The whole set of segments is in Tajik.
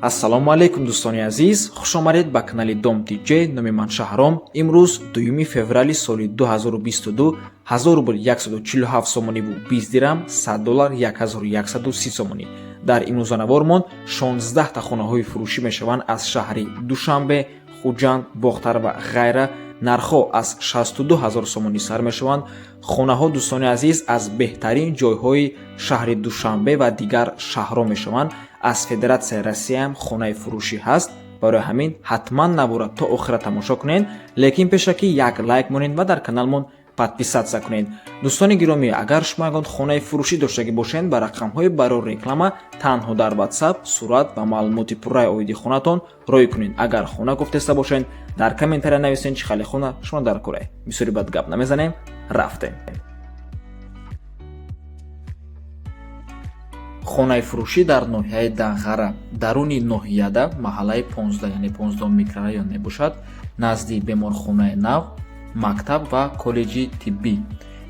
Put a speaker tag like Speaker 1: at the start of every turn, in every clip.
Speaker 1: Ассалому алайкум дӯстони азиз, хушомадед ба канали Dom TJ. Номи ман Шаҳром. Имрӯз 2 феврали соли 2022 1000 рубл 147 сомониву 20 дирам, $100 1130 сомонӣ. Дар имрӯзанавормон 16 та хонаҳои фурӯшӣ мешаванд аз шаҳри Душанбе, Хуҷанд, Бохтар ва ғайра. нархҳо аз 62 000 сомонӣ сар мешаванд. хонаҳо дӯстони азиз аз беҳтарин ҷойҳои шаҳри Душанбе ва дигар шаҳрҳо мешаванд. аз Федератсияи Россия ҳам хонаи фурӯшӣ ҳаст. барои ҳамин ҳатман набора то охира тамошо кунед, лекин пеша ки як лайк монед ва дар каналмон подписатсия кунед. дӯстони гиромӣ, агар шумо ягон хонаи фурӯшӣ доштагӣ бошед, ба рақамҳои барои реклама танҳо дар WhatsApp сурат ва маълумоти пурраи оиди хонатон роӣ кунед. агар хона гуфтеста бошед, дар комментария нависед чӣ хали хона шумо дар кораед. бисёри бад гап намезанем, рафтем. хонаи фурӯшӣ дар ноҳияи Дағара, даруни ноҳияда маҳаллаи 15, яъне 15 микрорайон мебошад, назди беморхонаи нав, мактаб ва коллеҷи тиббӣ.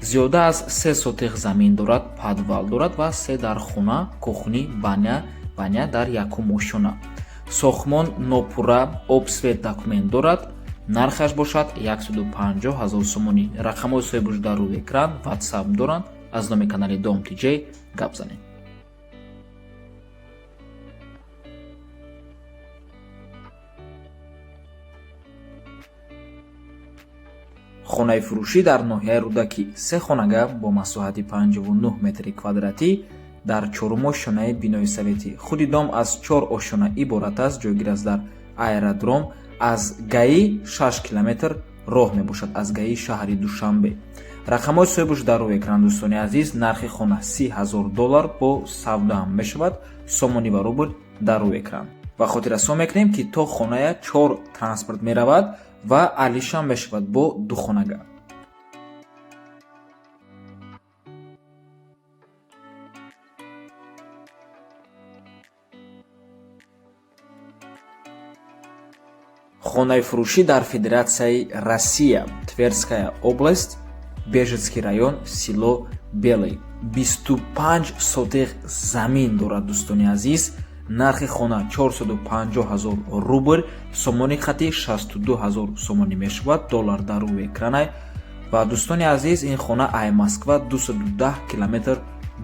Speaker 1: зиёда аз 3 сотиқ замин дорад, подвал дорад ва 3 дар хона, кухни, баня дар якум ошхона. сохтмон нопурра, обсвет документ дорад. нархаш бошад 150 000 сомонӣ. рақамҳои соҳибуш дар рӯи экран, WhatsApp доранд. аз номи канали Dom TJ гап занед. хонаи фурӯшӣ дар ноҳияи Рӯдакӣ, 3 хонага бо масоҳати 59 метри квадратӣ дар 4 ошонаи бинои советӣ. худи дом аз 4 ошона иборат аст. ҷойгир аст дар аэродром. аз гаи 6 километр роҳ мебошад, аз гаи шаҳри Душанбе. рақамҳои соҳибуш дар рӯи экран дӯстони азиз. нархи хона $30,000 бо савдо ҳам мешавад. сомонӣ ва рубл дар рӯи экран. ва хотиррасон мекунем ки то хоная 4 транспорт меравад ва алишам мешавад бо 2 хонага. хонаи фурӯшӣ дар Федератсияи Россия, Тверская область, Бежецкий район, село Белый. 25 сотиқ замин дорад дӯстони азиз. нархи хона 450 000 рубл, сомони хати 62 000 сомонӣ мешавад. доллар дар рӯи экранай. ва дӯстони азиз, ин хона ай Москва 210 километр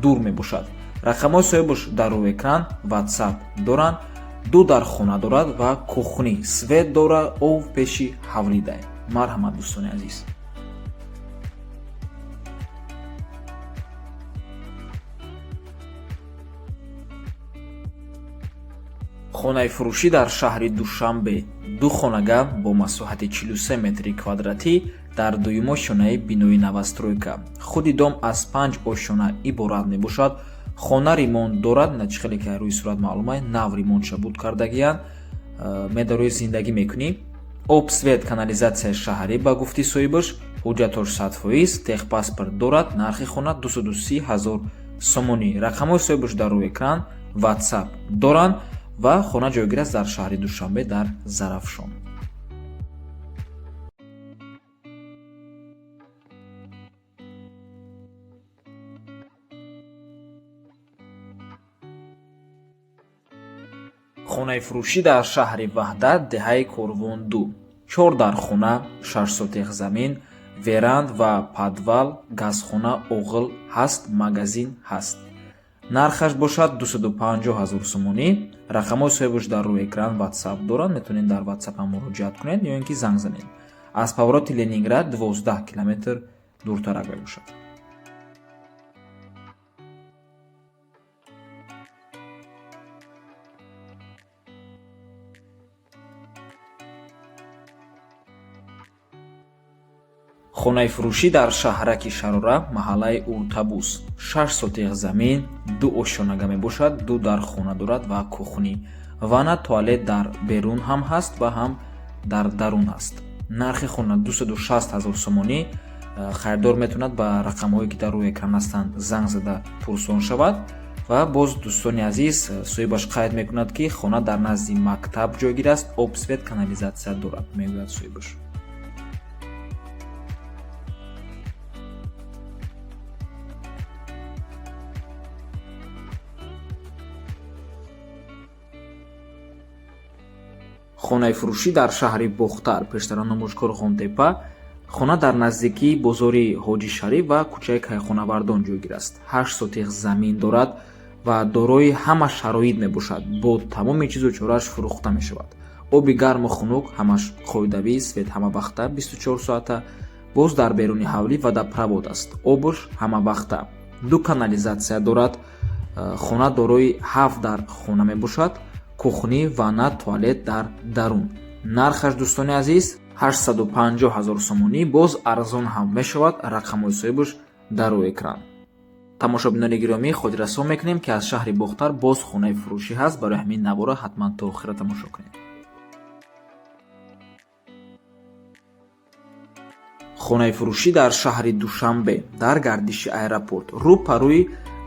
Speaker 1: дур мебошад. рақамҳои соҳибуш дар рӯи экран, WhatsApp доранд. 2 дар хона дорад ва кухни, свет дора, ов пеши ҳавлидай. марҳамат дӯстони азиз. хонаи фурӯшӣ дар шаҳри Душанбе, 2 хонага бо масоҳати 43 метри квадратӣ дар 2 ошонаи бинои новостройка. худи дом аз 5 ошона иборат мебошад. хона ремонт дорад, начи хеле ки рӯи сурат маълумай, нав ремонтша буд кардагиянд. медарои зиндагӣ мекунӣ. об, свет, канализатсияи шаҳрӣ ба гуфти соҳибаш, ҳуҷҷатош 100%, техпаспорт дорад. нархи хона 230 000 сомонӣ. рақамҳои соҳибаш дар рӯи экран, WhatsApp доранд ва хона ҷойгир аст дар шаҳри Душанбе дар Зарафшон. хонаи фурӯшӣ дар шаҳри Ваҳдат, деҳаи Корвон 2. 4 дар хона, 6 сотиқ замин, веранд ва подвал, газхона, оғил ҳаст, магазин ҳаст. нархаш бошад 250 000 сомонӣ. рақамҳои соҳибуш дар рӯи экран, WhatsApp доранд. метавонед дар WhatsApp ҳам муроҷиат кунед ё ин ки занг занед. аз повороти Ленинград 12 километр дуртарак мебошад. хонаи фурӯшӣ дар шаҳраки Шарора, маҳаллаи Уртабус, 6 сотиқ замин, 2 ошонага мебошад. 2 дар хона дорад ва кухни. ванна, туалет дар берун ҳам ҳаст ва ҳам дар дарун аст. нархи хона 260 000 сомонӣ. хайрдор метавонад ба рақамҳое ки дар рӯи экран ҳастанд занг зада пурсон шавад. ва боз дӯстони азиз, соҳибаш қайд мекунад ки хона дар назди мактаб ҷойгир аст, об, свет, канализатсия дорад, мегӯяд соҳибаш. хонаи фурӯшӣ дар шаҳри Бухтар, пештара номушкор Хонтепа, хона дар наздикии бозори Ҳоҷи Шариф ва кӯчаи Кайхонавардон ҷойгир аст. 8 сотиқ замин дорад ва дорои ҳама шароит мебошад. Бо тамоми чизу чорааш фурӯхта мешавад. Оби гарму хунук, ҳамаш қоидавӣ, свет ҳамавақта 24 соата, боз дар беруни ҳавлӣ водопровод аст. Обуш ҳамавақта. 2 канализатсия дорад. хона дорои 7 дар хона мебошад. кухни, ванна, туалет дар дарун. Нархаш дӯстони азиз 850 000 сомонӣ, боз арзон ҳам мешавад. рақамҳои соҳибаш дар рӯи экран. тамошобинони гиромӣ, хотиррасон мекунем ки аз шаҳри Бухтар боз хонаи фурӯшӣ ҳаст. Барои ҳамин навора ҳатман то охира тамошо кунед. хонаи фурӯшӣ дар шаҳри Душанбе дар гардиши аэропорт рӯ па рӯи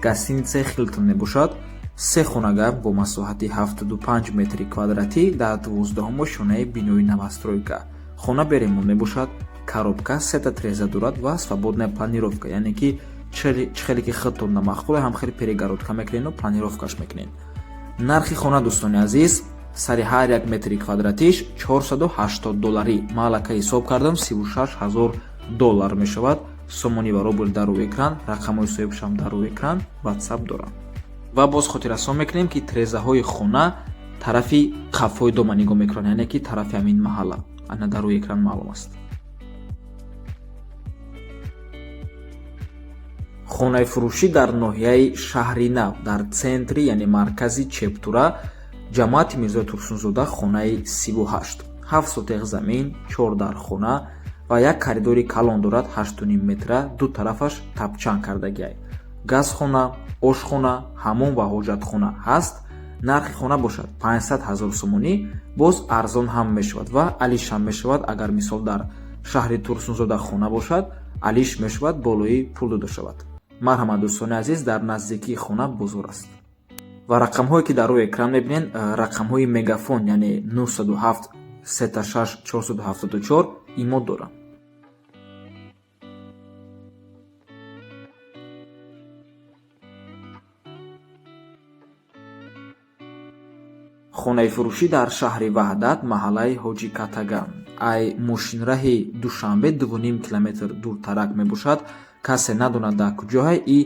Speaker 1: гостиницаи Хилтон мебошад. 3 хонага бо масоҳати 75 метри квадратӣ дар 12-ум шонаи бинои новостройка. хона бе ремонт мебошад. коробка, сета треза дорад ва свободная планировка, яъне ки чӣ хеле ки худтон намаххӯе ҳам хеле перегородка мекунед ва планировкаш мекунед. нархи хона дӯстони азиз сари ҳар як метри квадратиш $480. маалака ҳисоб кардам $36,000 мешавад. сомонӣ ва рубл дар рӯи экран, рақамҳои соҳибашам дар рӯи экран, WhatsApp дорам. ва боз хотиррасон мекунем ки трезаҳои хона тарафи қафои дома нигоҳ мекунанд, яъне ки тарафи ҳамин маҳалла. ана дар рӯи экран маълум аст. хонаи фурӯшӣ дар ноҳияи шаҳри Нав дар центри, яъне маркази Чептура, ҷамоати Мирзои Турсунзода, хонаи 38. 7 сотиқ замин, 4 дар хона ва як коридори калон дорад 8.5 метра, ду тарафаш тапчан кардагиай. газхона, ошхона, ҳаммом ва ҳоҷатхона ҳаст. нархи хона бошад 500 000 сомонӣ, боз арзон ҳам мешавад ва алиш ҳам мешавад. агар мисол дар шаҳри Турсунзода хона бошад, алиш мешавад, болои пул дода шавад. марҳамат дӯстони азиз, дар наздикии хона бозор аст. ва рақамҳое ки дар рӯи экран мебинед, рақамҳои мегафон, яъне 907 36 474 имо дорам. хонаи фурӯшӣ дар шаҳри Ваҳдат, маҳаллаи Ҳоҷи Катаган. ай мошинраҳи Душанбе 2.5 километр дуртарак мебошад. касе надонад дар куҷоҳай и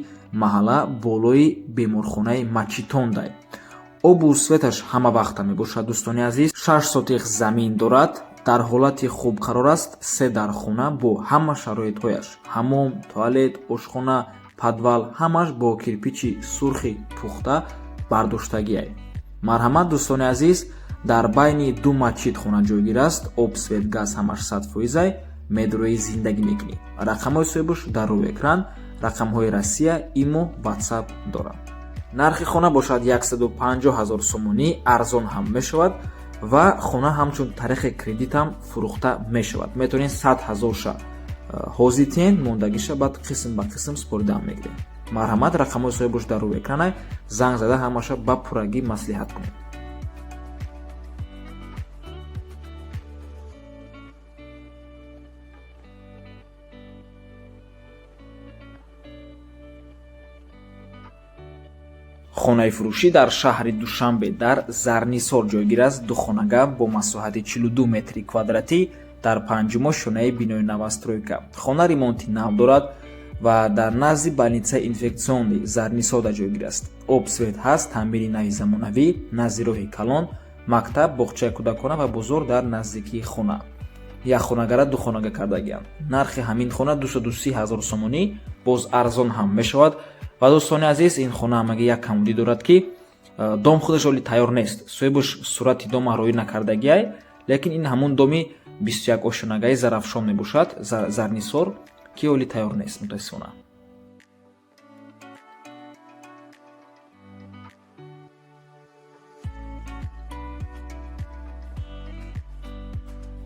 Speaker 1: маҳалла болои беморхонаи Мачитондай. обу светаш ҳамавақта мебошад. дӯстони азиз 6 сотиқ замин дорад. дар ҳолати хуб қарор аст. 3 дар хона бо ҳама шароитҳояш, ҳаммом, туалет, ошхона, падвал, ҳамаш бо кирпичи сурхи пухта бардоштагиай. марҳамат дӯстони азиз, дар байни ду масҷид хона ҷойгир аст. об, свет, газ ҳамаш 100%. медрои зиндагӣ мекунӣ. рақамҳои соҳибаш дар рӯи экран, рақамҳои Россия, имо, WhatsApp дорам. нархи хона бошад 150 000 сомонӣ, арзон ҳам мешавад ва хона ҳамчун тариқи кредитам фурӯхта мешавад. метавонед 100 000 ҳозитен мондагиша баъд қисм ба қисм спорида мегиред. марҳамат, рақамҳои соҳибаш дар рӯи экран, занг зада ҳамаша ба пуррагӣ маслиҳат кунед. хонаи фурӯшӣ дар шаҳри Душанбе дар Зарнисор ҷойгир аст. 2 хонага бо масоҳати 42 метри квадратӣ дар 5-умо шонаи бинои новостройка. хона ремонти нав дорад ва дар назди больницаи инфексиони Зарнисода ҷойгир аст. об, свет ҳаст, таъмири нави замонавӣ, назди роҳи калон, мактаб, боғчаи кӯдакона ва бозор дар наздикии хона. якхонагара 2 хонага кардагианд. нархи ҳамин хона 230 000 сомонӣ, боз арзон ҳам мешавад. ва дӯстони азиз, ин хона ҳамаги як камудӣ дорад ки дом худаш оли тайёр нест. соҳибаш сурати дома роӣ накардагиай, лекин ин ҳамун доми 21 ошонагаи Зарафшон мебошад, Зарнисор, ки оли тайёр нест мутаассифона.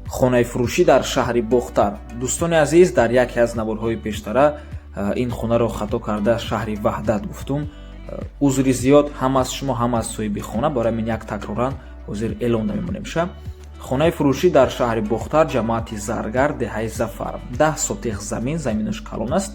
Speaker 1: хонаи фурӯшӣ дар шаҳри Бухтар. дӯстони азиз, дар яке аз наворҳои пештара ин хонаро хато карда шаҳри Ваҳдат гуфтум. узри зиёд, ҳам аз шумо, ҳам аз соҳиби хона. барои мин як такроран ҳозир эълон намемонем. хонаи фурӯшӣ дар шаҳри Бухтар, ҷамоати Заргар, деҳаи Зафар. 10 сотиқ замин, заминаш калон аст.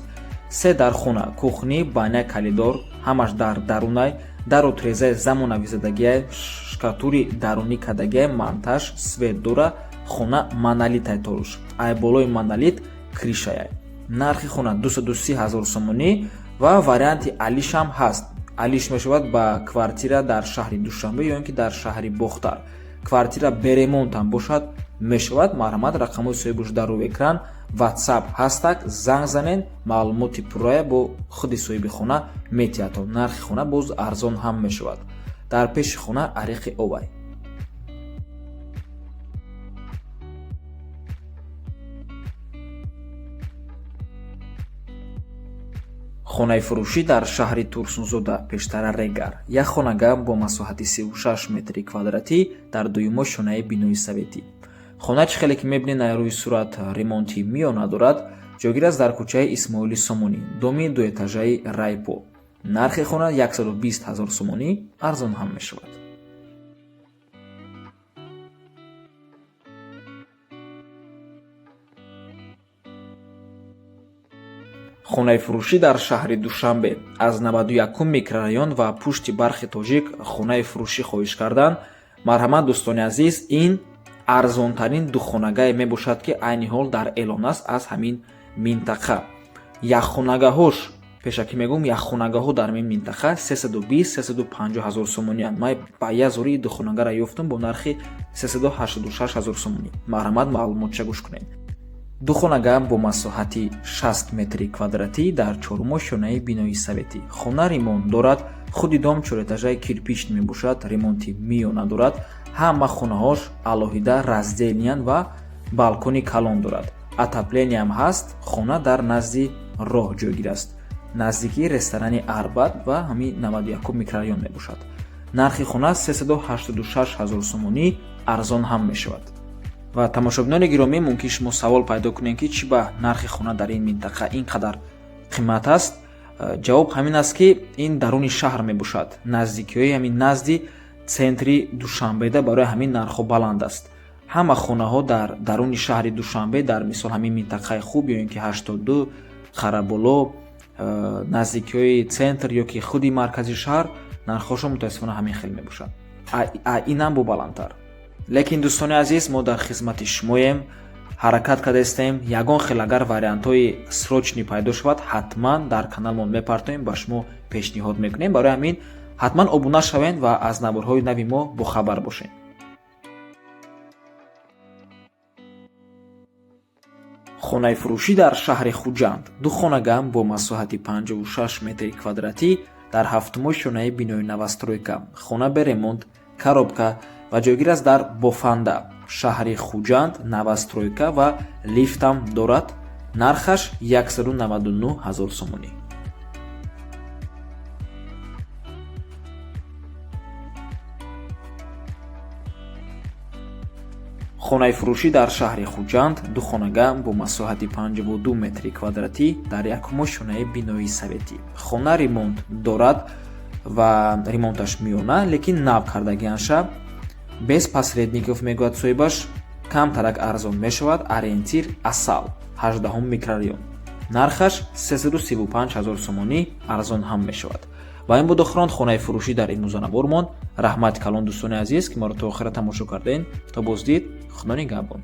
Speaker 1: 3 дар хона, кухни, баня калидор, ҳамаш дар дарунай. дару трезаи замонавизадагияи шкатури дарунӣ кардагияи монтаж свет дора хона монолитай торуш ай болои монолит кришаяй. Нархи хона 230 000 сомонӣ ва варианти алиш ҳам ҳаст. Алиш мешавад ба квартира дар шаҳри Душанбе ё ин ки дар шаҳри Бохтар. Квартира беремонт ҳам бошад мешавад. Марҳамат, рақамҳои соҳибуш дар рӯи экран WhatsApp ҳастак, занг занен, маълумоти пуррая бо худи соҳиби хона метиҳад. Нархи хона боз арзон ҳам мешавад. Дар пеши хона ариқи овай. хонаи фурӯшӣ дар шаҳри Турсунзода, пештара Регар. Як хонагам бо масоҳати 36 метри квадратӣ дар дуюмо шонаи бинои советӣ. хона чӣ хеле ки мебинед дар рӯи сурат ремонти миёна дорад, ҷойгир аст дар кӯчаи Исмоили Сомонӣ, доми дуэтажаи Райпо. нархи хона 120 000 сомонӣ арзон ҳам мешавад. хонаи фурӯшӣ дар шаҳри Душанбе. аз 91 микрорайон ва пушти бархи тоҷик хонаи фурӯшӣ хоҳиш кардан. марҳамат дӯстони азиз, ин арзонтарин духонагае мебошад ки айни ҳол дар эълон аст аз ҳамин минтақа. яххонагаҳош пешакӣ мегӯм яххонагаҳо дар ин минтақа 320-350 000 сомонианд. ман ба язори духонагара ёфтам бо нархи 386 000 сомонӣ. марҳамат, маълумотша гӯш кунед. духонага бо масоҳати 60 метри квадратӣ дар чорумо шонаи бинои советӣ. хона ремонт дорад. худи дом чоретажаи кирпични мебошад. ремонти миёна дорад. ҳама хонаҳош алоҳида разделиянд ва балкони калон дорад. отоплениям ҳаст. хона дар назди роҳ ҷойгир аст. наздикии ресторани Арбат ва ҳамин 91 микрорайон мебошад. нархи хона 386 000 сомонӣ арзон ҳам мешавад. ва тамошобинони гиромӣ, мумкин шумо савол пайдо кунед ки чӣ ба нархи хона дар ин минтақа ин қадар қимат аст. ҷавоб ҳамин аст ки ин даруни шаҳр мебошад. наздикиҳои ҳамин назди центри Душанбеда барои ҳамин нархҳо баланд аст. ҳама хонаҳо дар даруни шаҳри Душанбе, дар мисол ҳамин минтақаи хуб ё ин ки 82 Қараболо, наздикиҳои центр ё ки худи маркази шаҳр, нархҳошон мутаассифона ҳамин хел мебошад. инам бо баландтар. лекин дӯстони азиз, мо дар хизмати шумоем, ҳаракат кардастем. ягон хел агар вариантҳои срочни пайдо шавад, ҳатман дар каналмон мепартоем, ба шумо пешниҳод мекунем. барои ҳамин ҳатман обуна шавед ва аз наборҳои нави мо бохабар бошед. хонаи фурӯшӣ дар шаҳри Хуҷанд. ду хонагам бо масоҳати 56 метри квадратӣ дар ҳафтумо шонаи бинои новостройка. хона бе ремонт, коробка ва ҷойгир аст дар Бофанда, шаҳри Хуҷанд. новостройка ва лифтам дорад. нархаш 199 000 сомонӣ. хонаи фурӯшӣ дар шаҳри Хуҷанд. ду хонага бо масоҳати 52 метри квадратӣ дар якумо шонаи бинои советӣ. хона ремонт дорад ва ремонташ миёна, лекин нав кардагианша без посредников мегӯяд соҳибаш. камтарак арзон мешавад. ориентир Асал, 18 микрорайон. нархаш 335 000 сомонӣ арзон ҳам мешавад. ва ин буд охирон хонаи фурӯшӣ дар имрӯза набормон. раҳмати калон дӯстони азиз ки моро то охира тамошо кардем. то боздид, худо нигаҳбон.